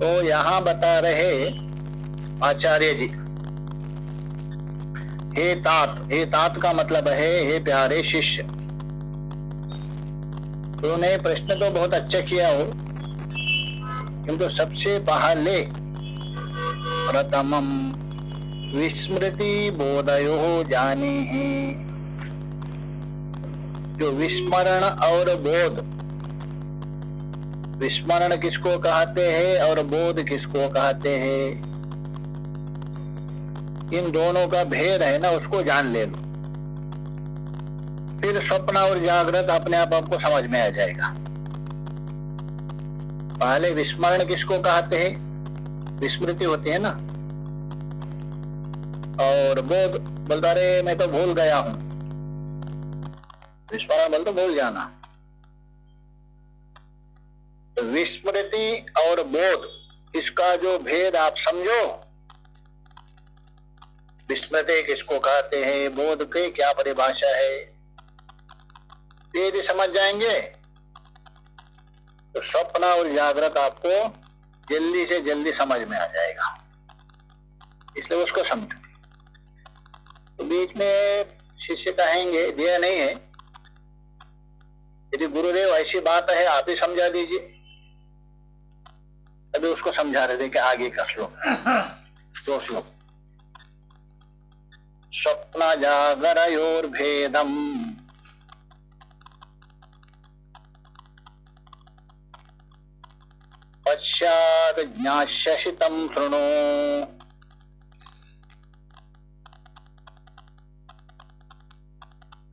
तो यहाँ बता रहे आचार्य जी, हे तात का मतलब है हे प्यारे शिष्य। तूने प्रश्न तो बहुत अच्छा किया हो, किंतु सबसे पहले प्रथमम विस्मृति बोधयो जानी ही। जो विस्मरण और बोध, विस्मरण किसको कहते हैं और बोध किसको कहते हैं, इन दोनों का भेद है ना, उसको जान ले लो, फिर स्वप्न और जागृत अपने आप आपको समझ में आ जाएगा। पहले विस्मरण किसको कहते हैं, विस्मृति होती है ना, और बोध बोलता रे मैं तो भूल गया हूं, विस्मरण बोल तो भूल जाना। तो विस्मृति और बोध, इसका जो भेद आप समझो, विस्मृति किसको कहते हैं, बोध की क्या परिभाषा है, यदि समझ जाएंगे तो स्वप्न और जागृत आपको जल्दी से जल्दी समझ में आ जाएगा। इसलिए उसको समझो। तो बीच में शिष्य कहेंगे दिया नहीं है, यदि गुरुदेव ऐसी बात है आप ही समझा दीजिए, अभी उसको समझा रहे थे कि आगे का श्लोक, दो श्लोक। स्वप्न जागरयोर्भेदम पश्चात् ज्ञास्यसि तं शृणु।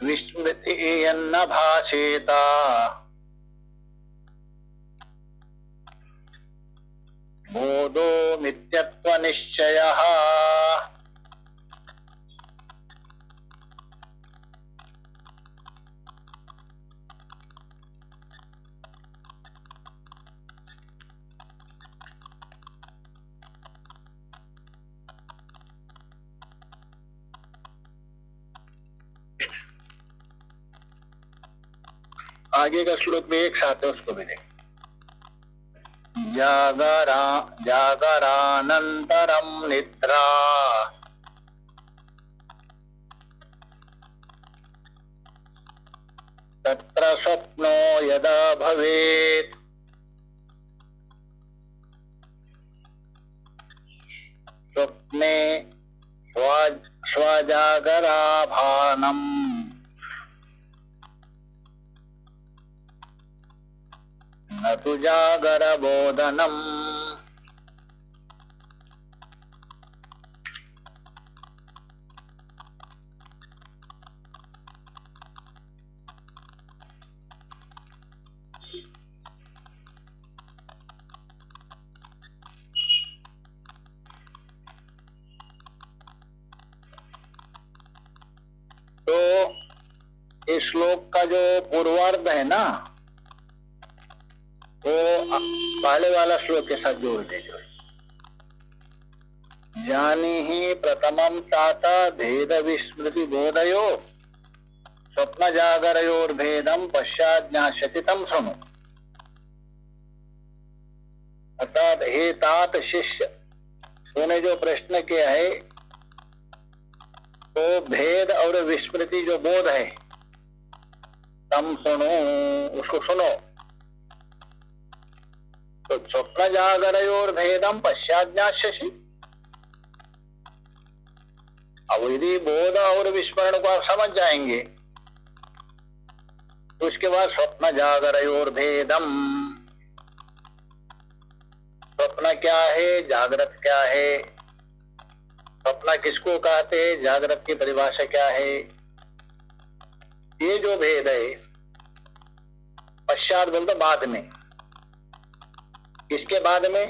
विस्मृति यन्न भासेत बोधो मिथ्यत्व निश्चयः। आगे का श्लोक में एक साथ है, उसको भी देखें। जागरानंतरम निद्रा तत्र स्वप्नो यदा भवेत्। स्वप्ने स्वजागराभानम् न तु जागर बोधनम। तो इस श्लोक का जो पूर्वार्ध है ना, वो पहले वाला श्लोक के साथ जोड़ दे। जो जानी ही प्रथमम ताता भेद विस्मृति बोधयो स्वप्न जागरयोर भेदम पश्चात् ज्ञास्यसि तं शृणु। अर्थात हे तात शिष्य, तूने जो प्रश्न किया है तो भेद और विस्मृति जो बोध है, तम सुनो, उसको सुनो। तो स्वप्न जागरयोर भेदम पश्चात् ज्ञास्यसि। अब यदि बोध और विस्मरण को आप समझ जाएंगे तो उसके बाद स्वप्न जागरयोर भेदम, स्वप्न क्या है, जागृत क्या है, स्वप्न किसको कहते हैं, जागृत की परिभाषा क्या है, ये जो भेद है पश्चात बोलते बाद में। किसके बाद में,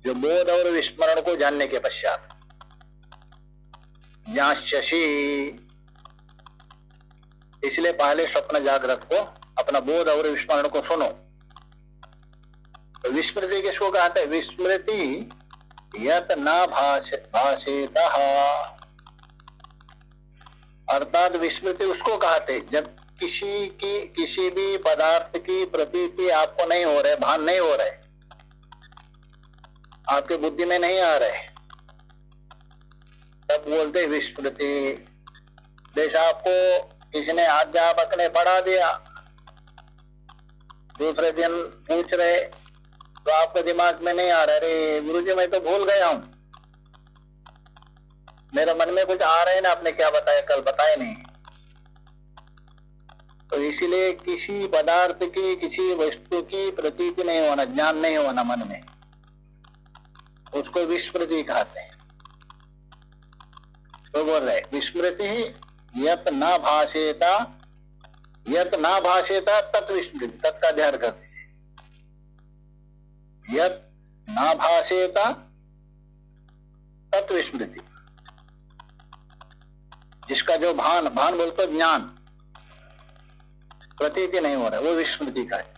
जो बोध और विस्मरण को जानने के पश्चात। ज्ञास्यसि, इसलिए पहले स्वप्न जागृत को, अपना बोध और विस्मरण को सुनो। तो विस्मृति किसको कहते हैं, विस्मृति यत न भासेतः, अर्थात विस्मृति उसको कहते जब किसी भी पदार्थ की प्रतीति आपको नहीं हो रहे, भान नहीं हो रहे, आपके बुद्धि में नहीं आ रहे, तब बोलते विस्मृति। जैसा आपको किसी ने अध्यापक ने पढ़ा दिया, दूसरे दिन पूछ रहे तो आपके दिमाग में नहीं आ रहा, अरे गुरुजी मैं तो भूल गया हूं, मेरे मन में कुछ आ रहा है ना, आपने क्या बताया कल, बताया नहीं। तो इसीलिए किसी पदार्थ की, किसी वस्तु की प्रतीति नहीं होना, ज्ञान नहीं होना मन में, उसको विस्मृति कहते हैं। तो बोल रहे विस्मृति यत न भाषेता, यत न भाषेता तत् विस्मृति, तत् का ध्यान कर दीजिए। यत न भाषेता तत् विस्मृति, जिसका जो भान, भान बोलते ज्ञान, प्रतीति नहीं हो रहा, वो विस्मृति का है।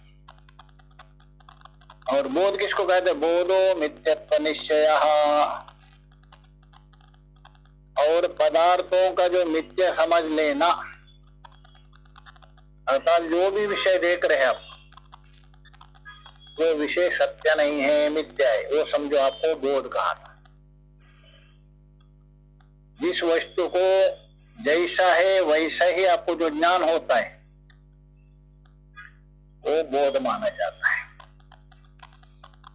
और बोध किसको कहते हैं? बोधो मिथ्यत्व निश्चयः, और पदार्थों का जो मिथ्या समझ लेना, अर्थात जो भी विषय देख रहे हैं आप, वो विषय सत्य नहीं है, मिथ्या है, वो समझो आपको बोध कहा था। जिस वस्तु को जैसा है वैसा ही आपको जो ज्ञान होता है वो बोध माना जाता है।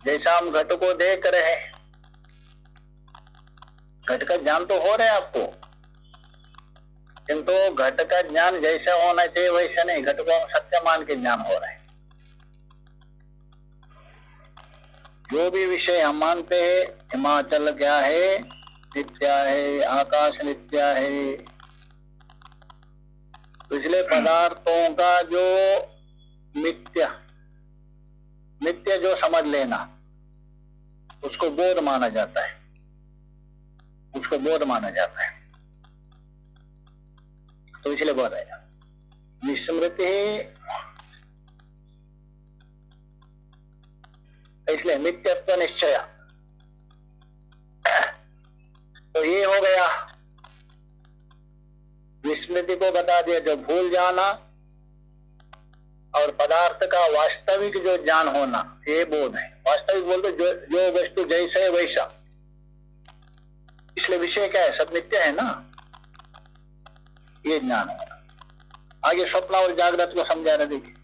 जैसा हम घट को देख रहे हैं, घट का ज्ञान तो हो रहा है आपको, किंतु घट का ज्ञान जैसा होना चाहिए वैसा नहीं, घट को हम सत्य मान के ज्ञान हो रहा है। जो भी विषय हम मानते हैं, हिमाचल क्या है, नित्या है, आकाश नित्या है, पिछले पदार्थों का जो मिथ्या, मिथ्या जो समझ लेना, उसको बोध माना जाता है, उसको बोध माना जाता है। तो इसलिए बोल रहे हैं विस्मृति, इसलिए मिथ्यत्व निश्चय। तो ये हो गया, विस्मृति को बता दिया जो भूल जाना, और पदार्थ का वास्तविक जो ज्ञान होना, ये बोध है। वास्तविक बोलते जो वस्तु जैसे है वैसा, इसलिए विषय क्या है, सब नित्य है ना, ये ज्ञान होना। आगे स्वप्न और जागृत को समझा रहे, देखिए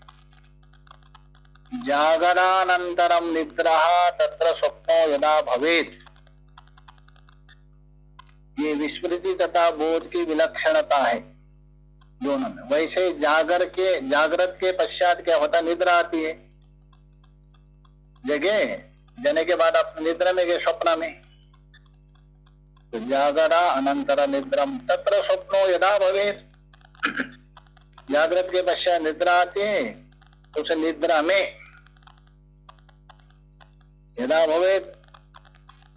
जागरानंतरम निद्रा तत्र स्वप्नो यदा भवेत्, ये विस्मृति तथा बोध की विलक्षणता है दोनों में। वैसे जागृत के पश्चात क्या होता, निद्रा आती है, जगे जने के बाद आप निद्रा में गए, स्वप्न में। तो जागरा अनंतर निद्रम तत्र स्वप्नो यदा भवेत्, जागृत के पश्चात निद्रा आती है, उस निद्रा में यदा भवेत्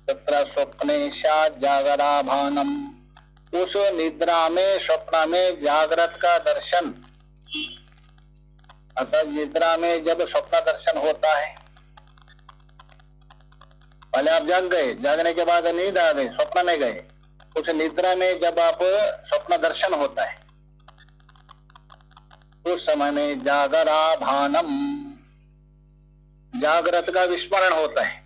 तत्र स्वप्ने स्यात् जागराभानम, उस निद्रा में, स्वप्न में जागृत का दर्शन, अर्थात निद्रा में जब स्वप्न दर्शन होता है, पहले आप जाग गए, जागने के बाद नींद आ गई, स्वप्न में गए, उस निद्रा में जब आप स्वप्न दर्शन होता है, उस समय में जागराभानम, जागृत का विस्मरण होता है।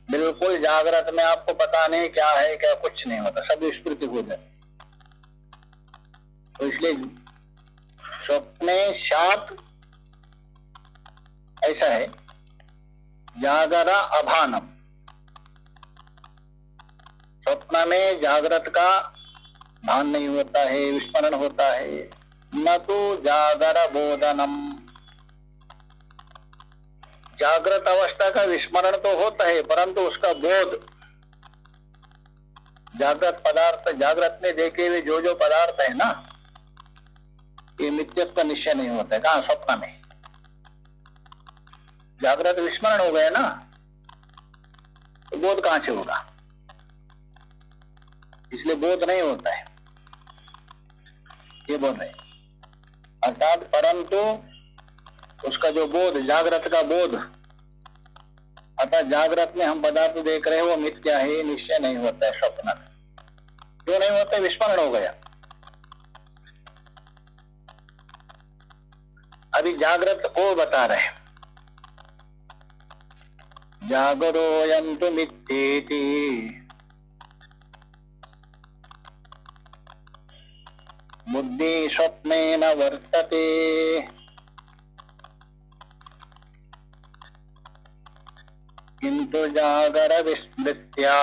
बिल्कुल जागृत में आपको पता नहीं क्या है क्या, कुछ नहीं होता, सब विस्मृति हो जाती। तो इसलिए स्वप्ने स्यात् ऐसा है, जागरा अभानम, स्वप्न में जागृत का भान नहीं होता है, विस्मरण होता है। न तो जागर बोधनम, जागृत अवस्था का विस्मरण तो होता है, परंतु उसका बोध, जागृत पदार्थ, जागृत में देखे हुए जो जो पदार्थ है ना, ये मिथ्यत्व का निश्चय नहीं होता है। कहाँ? स्वप्न में। जागृत विस्मरण हो गया ना, तो बोध कहां से होगा? इसलिए बोध नहीं होता है, ये बोल रहे। अर्थात परंतु उसका जो बोध, जागृत का बोध, अर्थात जागृत में हम पदार्थ देख रहे हैं वो मिथ्या है, निश्चय नहीं होता है स्वप्न में। क्यों नहीं होता है? विस्मरण हो गया। अभी जागृत को बता रहे हैं, जागरोऽयं तु मिथ्येति बुद्धि स्वप्नेन वर्तते। किंतु जागर विस्मृत्या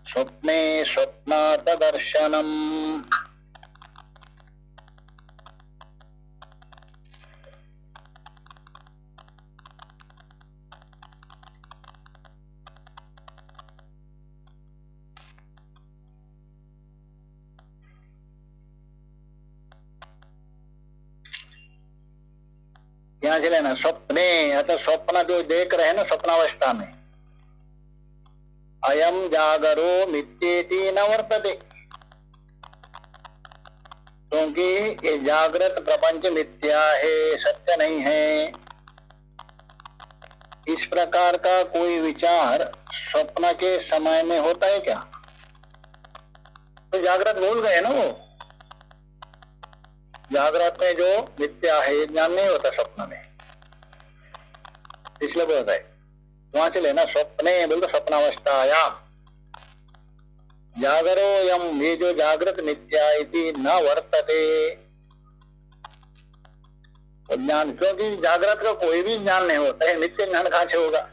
स्वप्ने स्वप्नार्थ दर्शनम्। यहां से लेना स्वप्ने, अतः स्वप्न जो देख रहे हैं ना स्वप्नावस्था में, अयम जागरो मिथ्येति न वर्तते, क्योंकि ये जागृत प्रपंच मिथ्या है, सत्य नहीं है। इस प्रकार का कोई विचार स्वप्न के समय में होता है क्या? तो जागृत भूल गए ना वो। जागृत में जो मिथ्या है ये ज्ञान नहीं होता स्वप्न में, इसलिए बोलता है। वहां से लेना स्वप्ने बोल तो स्वप्नावस्थायाम जागरो यम, ये जो जागृत मिथ्या इति न वर्तते ज्ञान, क्योंकि जागृत का कोई भी ज्ञान नहीं होता है, नित्य ज्ञान कहां से होगा?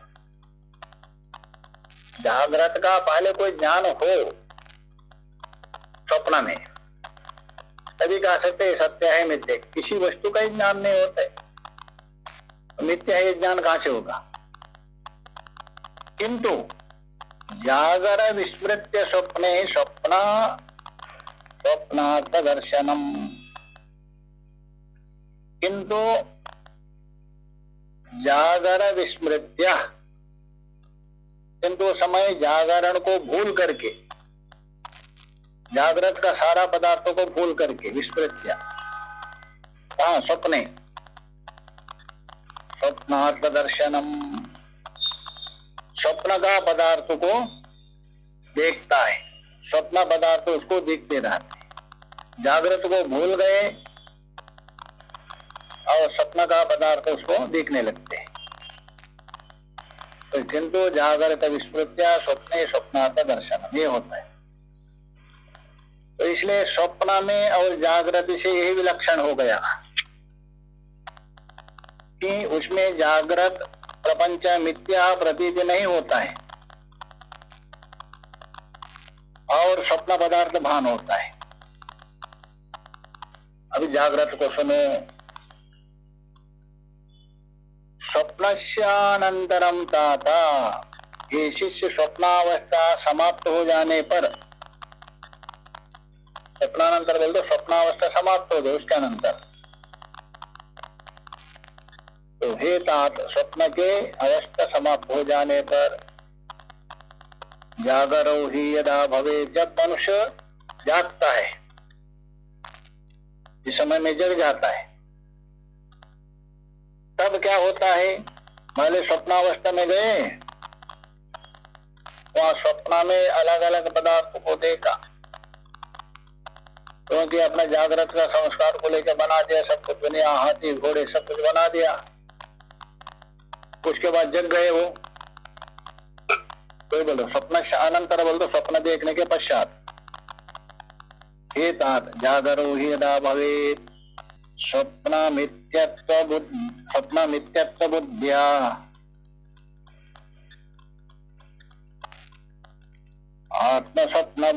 जागृत का पहले कोई ज्ञान हो स्वप्न में तभी कह सकते हैं सत्य है मिथ्या। किसी वस्तु का ही ज्ञान नहीं होता है, मिथ्या है ज्ञान कहां से होगा? किंतु जागर विस्मृत्य स्वप्ने स्वप्नार्थ दर्शनम, किंतु जागर विस्मृत्य, किंतु समय जागरण को भूल करके, जागृत का सारा पदार्थों को भूल करके, विस्मृत्य हाँ स्वप्ने स्वप्नार्थ दर्शनम, स्वप्न का पदार्थ को देखता है, स्वप्न पदार्थ उसको देखते रहते, जागृत को भूल गए और स्वप्न का पदार्थ उसको देखने लगते हैं। तो किंतु जागृत विस्मृत्या स्वप्ने स्वप्नार्थ दर्शनम, ये होता है। तो इसलिए स्वप्न में और जागृत से यही विलक्षण हो गया कि उसमें जागृत प्रपंच मिथ्या प्रतीत नहीं होता है और स्वप्न पदार्थ भान होता है। अभी जागृत को सुनो। स्वप्नस्यानंतरम ताता, ये शिष्य स्वप्नावस्था समाप्त हो जाने पर, स्वप्नानंतर बोल दो, स्वप्नावस्था समाप्त हो गई उसके अनंतर, तो हे तात स्वप्न के अवस्था समाप्त हो जाने पर जागरो ही यदा भवे, जब मनुष्य जागता है, इस समय में जग जाता है, तब क्या होता है? पहले स्वप्नावस्था में गए, वहां स्वप्न में अलग अलग पदार्थ को देखा, क्योंकि अपना जागृत का संस्कार को लेकर बना दिया सब कुछ, दुनिया हाथी घोड़े सब कुछ बना दिया। उसके बाद जग गए वो, तो बोलो स्वप्न से अनंतर बोल दो, स्वप्न देखने के पश्चात हे तात जागरो ही यदा भवेत् स्वप्न मिथ्यत्व बुद्ध्या आत्म स्वप्न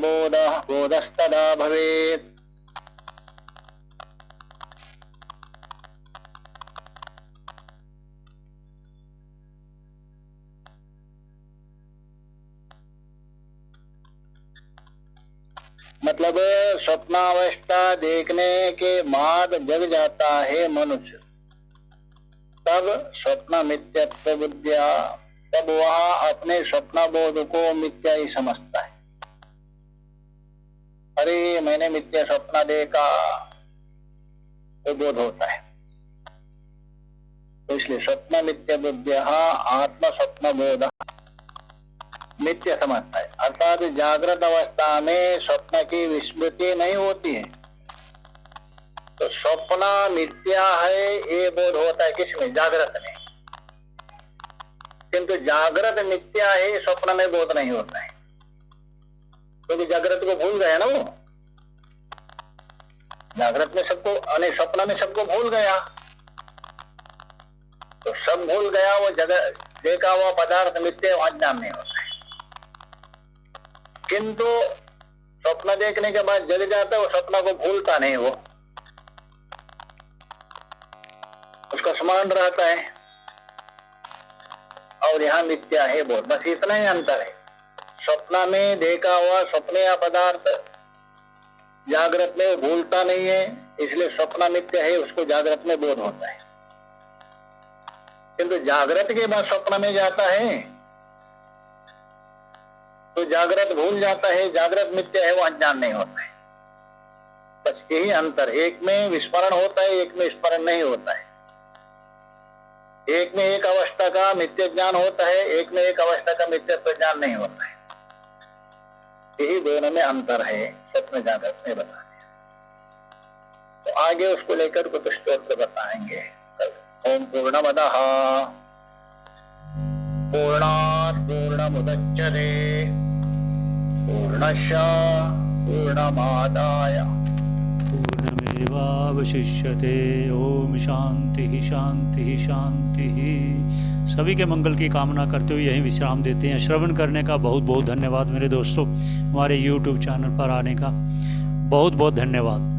बोधस्तदा भवेत्। मतलब स्वप्नावस्था देखने के बाद जग जाता है मनुष्य, तब स्वप्न मिथ्यत्व बुद्धिया, तब वह अपने स्वप्न बोध को मिथ्या ही समझता है। अरे मैंने मिथ्या स्वप्न देखा, तो बोध होता है। तो इसलिए स्वप्न मिथ्या बुद्धिया आत्म स्वप्न बोध मिथ्या समझता है। अर्थात जागृत अवस्था में स्वप्न की विस्मृति नहीं होती है, तो स्वप्न मिथ्या है ये बोध होता है किसमें? जागृत में। किंतु जागृत मिथ्या है स्वप्न में बोध नहीं होता है, क्योंकि जागृत को भूल गया ना वो। जागृत में सबको, स्वप्न में सबको भूल गया, तो सब भूल गया, वो जगह देखा हुआ पदार्थ मिथ्या अज्ञान नहीं होता है। किंतु स्वप्न देखने के बाद जग जाता है, वो स्वप्न को भूलता नहीं, वो उसका स्मरण रहता है, और यहाँ मिथ्या है बोध। बस इतना ही अंतर है। स्वप्न में देखा हुआ स्वप्न या पदार्थ जागृत में भूलता नहीं है, इसलिए स्वप्न मिथ्या है, उसको जागृत में बोध होता है। किंतु जागृत के बाद स्वप्न में जाता है तो जागृत भूल जाता है, जागृत मिथ्या है, वो अज्ञान नहीं होता है। बस यही अंतर, एक में विस्मरण होता है, एक में स्मरण नहीं होता है। एक में एक अवस्था का मिथ्या ज्ञान होता है, एक में एक अवस्था का मिथ्यात्व ज्ञान नहीं होता है। यही दोनों में अंतर है, स्वप्न जागृत में बता दिया। तो आगे उसको लेकर कुछ स्तोत्र बताएंगे। ओम पूर्णमदः पूर्णात् पूर्णमुदच्यते पूर्णस्य पूर्णमादाय पूर्णमेवावशिष्यते। ओम शांति शांति शांति। सभी के मंगल की कामना करते हुए यहीं विश्राम देते हैं। श्रवण करने का बहुत बहुत धन्यवाद मेरे दोस्तों। हमारे YouTube चैनल पर आने का बहुत बहुत धन्यवाद।